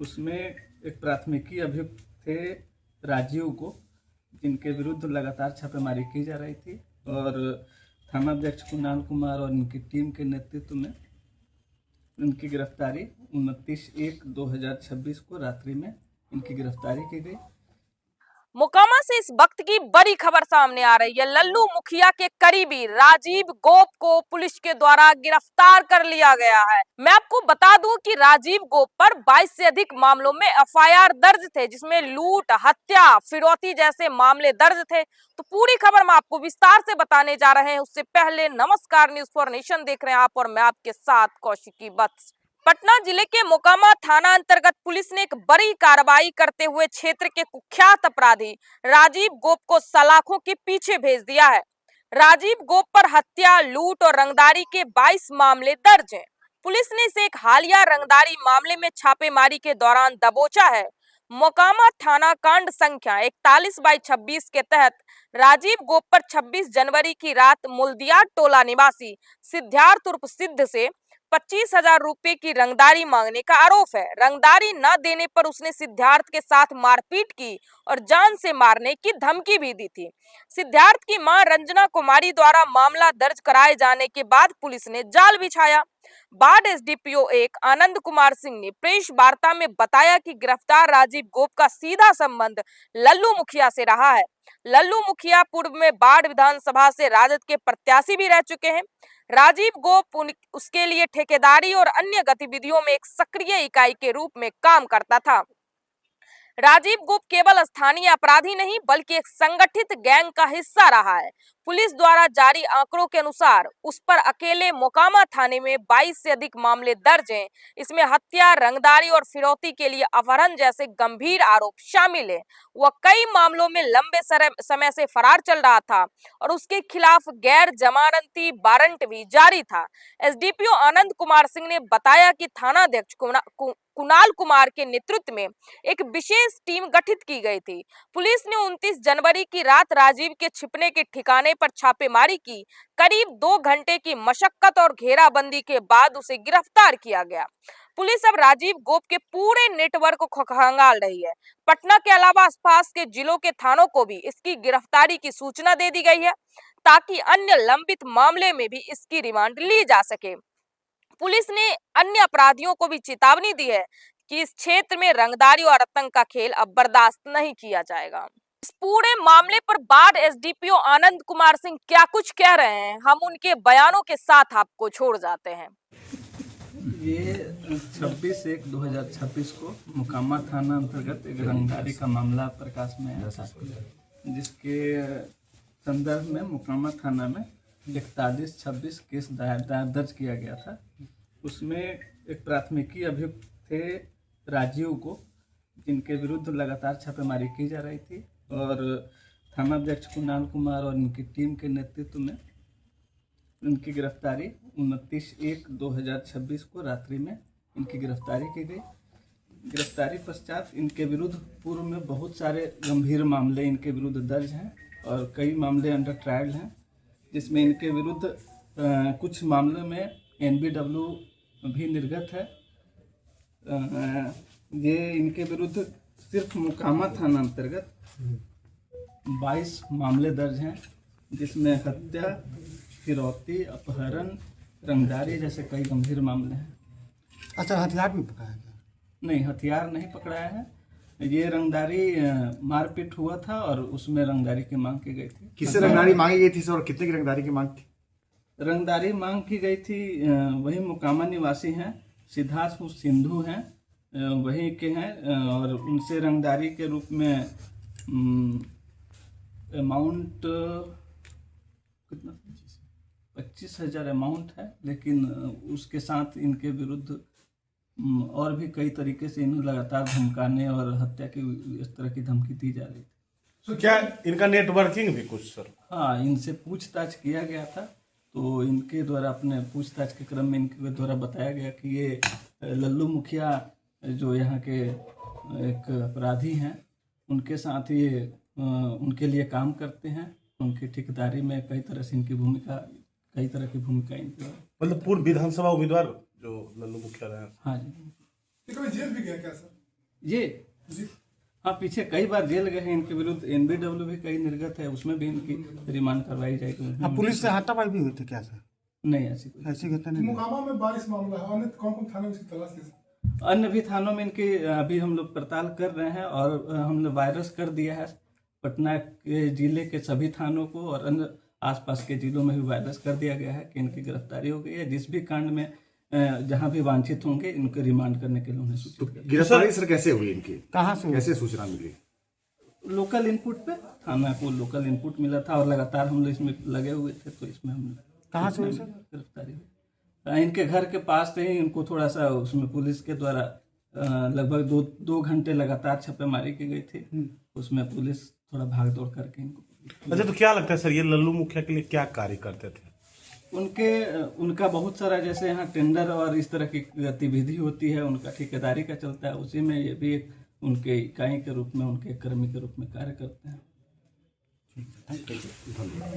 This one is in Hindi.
उसमें एक प्राथमिकी अभियुक्त थे राजीव को, जिनके विरुद्ध लगातार छापेमारी की जा रही थी और थानाध्यक्ष कुणाल कुमार और इनकी टीम के नेतृत्व में इनकी गिरफ्तारी 29/1/2026 को रात्रि में इनकी गिरफ्तारी की गई। मोकामा से इस वक्त की बड़ी खबर सामने आ रही है। लल्लू मुखिया के करीबी राजीव गोप को पुलिस के द्वारा गिरफ्तार कर लिया गया है। मैं आपको बता दूं कि राजीव गोप पर 22 से अधिक मामलों में एफआईआर दर्ज थे, जिसमें लूट, हत्या, फिरौती जैसे मामले दर्ज थे। तो पूरी खबर मैं आपको विस्तार से बताने जा रहे हैं। उससे पहले नमस्कार, न्यूज़ फॉर नेशन देख रहे हैं आप और मैं आपके साथ कौशिकी वत्स। पटना जिले के मोकामा थाना अंतर्गत पुलिस ने एक बड़ी कार्रवाई करते हुए क्षेत्र के कुख्यात अपराधी राजीव गोप को सलाखों के पीछे भेज दिया है। राजीव गोप पर हत्या, लूट और रंगदारी के 22 मामले दर्ज हैं। पुलिस ने इसे एक हालिया रंगदारी मामले में छापेमारी के दौरान दबोचा है। मोकामा थाना कांड संख्या 41/26 के तहत राजीव गोप पर 26 जनवरी की रात मुल्दियार टोला निवासी सिद्धार्थ उर्फ सिद्ध से 25,000 रुपए की रंगदारी मांगने का आरोप है। रंगदारी न देने पर उसने सिद्धार्थ के साथ मारपीट की और जान से मारने की धमकी भी दी थी। सिद्धार्थ की मां रंजना कुमारी द्वारा मामला दर्ज कराए जाने के बाद पुलिस ने जाल बिछाया। बाढ़ एसडीपीओ 1 आनंद कुमार सिंह ने प्रेस वार्ता में बताया कि गिरफ्तार राजीव गोप का सीधा संबंध लल्लू मुखिया से रहा है। लल्लू मुखिया पूर्व में बाढ़ विधानसभा से राजद के प्रत्याशी भी रह चुके हैं। राजीव गोप उसके लिए ठेकेदारी और अन्य गतिविधियों में एक सक्रिय इकाई के रूप में काम करता था। राजीव गोप केवल स्थानीय अपराधी नहीं बल्कि एक संगठित गैंग का हिस्सा रहा है। पुलिस द्वारा जारी आंकड़ों के अनुसार उस पर अकेले मोकामा थाने में 22 से अधिक मामले दर्ज हैं। इसमें हत्या, रंगदारी और फिरौती के लिए अपहरण जैसे गंभीर आरोप शामिल हैं। वह कई मामलों में लंबे समय से फरार चल रहा था और उसके खिलाफ गैर जमानती वारंट भी जारी था। एसडीपीओ आनंद कुमार सिंह ने बताया कि थानाध्यक्ष कुणाल कुमार के नेतृत्व में एक विशेष टीम गठित की गई थी। पुलिस ने 29 जनवरी की रात राजीव के छिपने के ठिकाने पर छापेमारी की। करीब 2 घंटे की मशक्कत और घेराबंदी के बाद उसे गिरफ्तार किया गया। पुलिस अब राजीव गोप के पूरे नेटवर्क को खंगाल रही है। पटना के अलावा आसपास के जिलों के थानों को भी इसकी गिरफ्तारी की सूचना दे दी गई है, ताकि अन्य लंबित मामले में भी इसकी रिमांड ली जा सके। पुलिस ने अन्य अपराधियों को भी चेतावनी दी है कि इस क्षेत्र में रंगदारी और आतंक का खेल अब बर्दाश्त नहीं किया जाएगा। इस पूरे मामले पर बाढ़ एसडीपीओ आनंद कुमार सिंह क्या कुछ कह रहे हैं, हम उनके बयानों के साथ आपको छोड़ जाते हैं। ये 26/1/2026 को मोकामा थाना अंतर्गत एक रंगदारी का मामला प्रकाश में आया था, जिसके संदर्भ में मोकामा थाना में 4126 केस दर्ज किया गया था। उसमें एक प्राथमिकी अभियुक्त थे राजीव को, जिनके विरुद्ध लगातार छापेमारी की जा रही थी और थानाध्यक्ष कुणाल कुमार और इनकी टीम के नेतृत्व में इनकी गिरफ्तारी 29/1/2026 को रात्रि में इनकी गिरफ्तारी की गई। गिरफ्तारी पश्चात इनके विरुद्ध पूर्व में बहुत सारे गंभीर मामले इनके विरुद्ध दर्ज हैं और कई मामले अंडर ट्रायल हैं, जिसमें इनके विरुद्ध कुछ मामलों में एनबीडब्ल्यू भी निर्गत है। ये इनके विरुद्ध सिर्फ मोकामा थाना अंतर्गत 22 मामले दर्ज हैं, जिसमें हत्या, फिरौती, अपहरण, रंगदारी जैसे कई गंभीर मामले हैं। अच्छा, हथियार भी पकड़ाया गया? नहीं, हथियार नहीं पकड़ाया है। ये रंगदारी मारपीट हुआ था और उसमें रंगदारी की मांग की गई थी। किससे रंगदारी मांगी गई थी सर, और कितने की रंगदारी की मांग थी? रंगदारी मांग की गई थी, वही मोकामा निवासी हैं, सिद्धार्थ सिंधु हैं, वहीं के हैं और उनसे रंगदारी के रूप में अमाउंट कितना 25,000 अमाउंट है, लेकिन उसके साथ इनके विरुद्ध और भी कई तरीके से इन्हें लगातार धमकाने और हत्या की इस तरह की धमकी दी जा रही थी। तो क्या इनका नेटवर्किंग भी कुछ सर? हाँ, इनसे पूछताछ किया गया था, तो इनके द्वारा अपने पूछताछ के क्रम में इनके द्वारा बताया गया कि ये लल्लू मुखिया जो यहाँ के एक अपराधी हैं, उनके साथ ये उनके लिए काम करते हैं। उनकी ठेकेदारी में कई तरह से इनकी भूमिका, कई तरह की भूमिका इनकी। मतलब पूर्व विधानसभा उम्मीदवार जो लल्लू मुखिया रहे? हाँ जी। कभी जेल भी गया क्या सर? ये हाँ पीछे कई बार जेल गए हैं इनके विरुद्ध NBW भी कई निर्गत है, उसमें भी इनकी रिमांड करवाई जाएगी। अब पुलिस से हाथापाई भी हुई थी क्या सर? नहीं ऐसी कोई ऐसी घटना नहीं? मोकामा में 22 मामला है, अन्य कौन कौन थाने में इसकी तलाश थी? अन्य भी थानों में इनकी अभी हम लोग पड़ताल कर रहे हैं और हमने वायरस कर दिया है पटना के जिले के सभी थानों को और अन्य आसपास के जिलों में भी वायरस कर दिया गया है कि इनकी गिरफ्तारी हो गई है। जिस भी कांड में जहां भी वांछित होंगे इनको रिमांड करने के लिए उन्हें सूचित कर गिरफ्तारी सर कैसे हुई इनकी? कहाँ से हुई? कैसे सूचना मिली? लोकल इनपुट पे थाना को लोकल इनपुट मिला था और लगातार हम लोग इसमें लगे हुए थे, तो इसमें हम कहाँ से हुई सर? गिरफ्तारी हुई। इनके घर के पास से ही इनको थोड़ा सा उसमें पुलिस के द्वारा लगभग दो घंटे लगातार छापेमारी की गई थी, उसमें पुलिस थोड़ा भाग दौड़ करके इनको। अच्छा, तो क्या लगता है सर ये लल्लू मुखिया के लिए क्या कार्य करते थे? उनका बहुत सारा जैसे यहाँ टेंडर और इस तरह की गतिविधि होती है, उनका ठेकेदारी का चलता है, उसी में ये भी एक उनके इकाई के रूप में, उनके कर्मी के रूप में कार्य करते हैं। धन्यवाद।